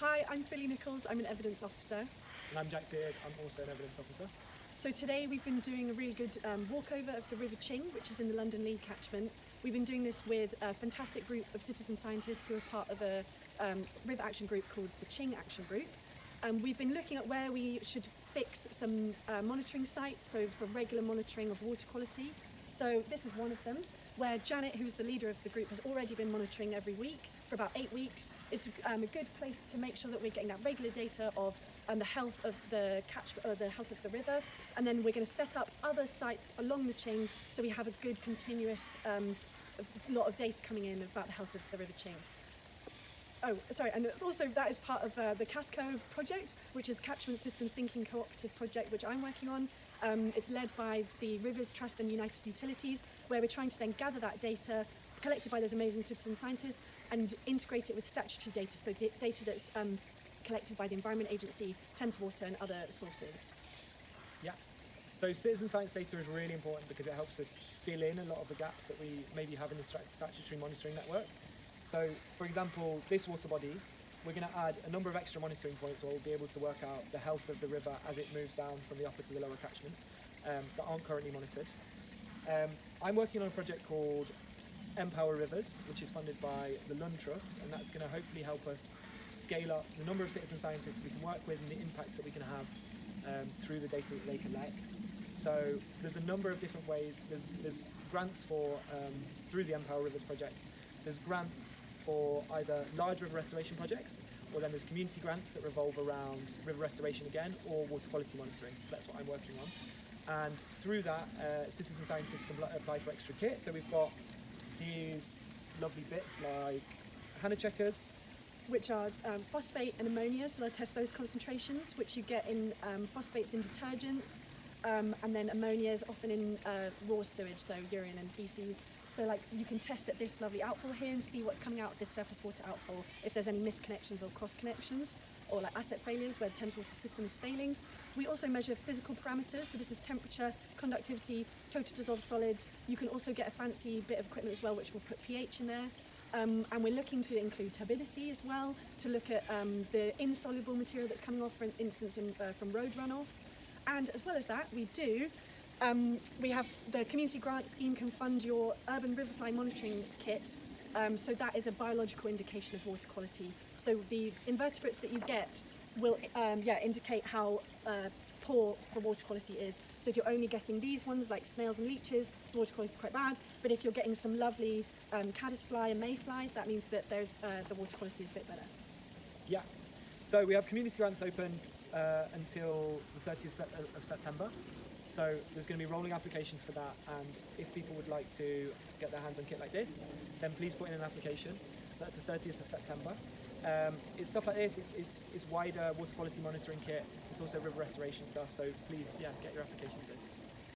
Hi, I'm Philly Nicholls, I'm an evidence officer. And I'm Jack Beard, I'm also an evidence officer. So today we've been doing a really good walkover of the River Ching, which is in the London League catchment. We've been doing this with a fantastic group of citizen scientists who are part of a river action group called the Ching Action Group. We've been looking at where we should fix some monitoring sites, so for regular monitoring of water quality. So this is one of them, where Janet, who's the leader of the group, has already been monitoring every week for about 8 weeks. It's a good place to make sure that we're getting that regular data of the health of the the health of the river, and then we're going to set up other sites along the Ching so we have a good continuous lot of data coming in about the health of the River Ching. Oh, sorry, and it's also that is part of the CASCO project, which is Catchment Systems Thinking Cooperative project, which I'm working on. It's led by the Lund Trust and United Utilities, where we're trying to then gather that data collected by those amazing citizen scientists and integrate it with statutory data, so data that's collected by the Environment Agency, Thames Water and other sources. Yeah, so citizen science data is really important because it helps us fill in a lot of the gaps that we maybe have in the statutory monitoring network. So, for example, this water body, we're going to add a number of extra monitoring points where we'll be able to work out the health of the river as it moves down from the upper to the lower catchment that aren't currently monitored. I'm working on a project called Empower Rivers, which is funded by the Lund Trust, and that's going to hopefully help us scale up the number of citizen scientists we can work with and the impacts that we can have through the data that they collect. So there's a number of different ways. There's grants for through the Empower Rivers project. There's grants for either large river restoration projects, or then there's community grants that revolve around river restoration again, or water quality monitoring. So that's what I'm working on. And through that, citizen scientists can apply for extra kit. So we've got these lovely bits like Hannah checkers, which are phosphate and ammonia, so they'll test those concentrations, which you get in phosphates in detergents, and then ammonia is often in raw sewage, so urine and feces. So like you can test at this lovely outfall here and see what's coming out of this surface water outfall, if there's any misconnections or cross connections, or like asset failures where the Thames water system is failing. We also measure physical parameters, so this is temperature, conductivity, total dissolved solids. You can also get a fancy bit of equipment as well, which will put pH in there. And we're looking to include turbidity as well, to look at the insoluble material that's coming off, for instance, from road runoff. And as well as that, we have the community grant scheme can fund your urban riverfly monitoring kit. So that is a biological indication of water quality. So the invertebrates that you get will indicate how poor the water quality is. So if you're only getting these ones like snails and leeches, the water quality is quite bad. But if you're getting some lovely caddisfly and mayflies, that means that there's the water quality is a bit better. Yeah, so we have community grants open until the 30th of September. So there's going to be rolling applications for that, and if people would like to get their hands on kit like this, then please put in an application. So that's the 30th of September. It's stuff like this, it's wider water quality monitoring kit, it's also river restoration stuff, so please, get your applications in.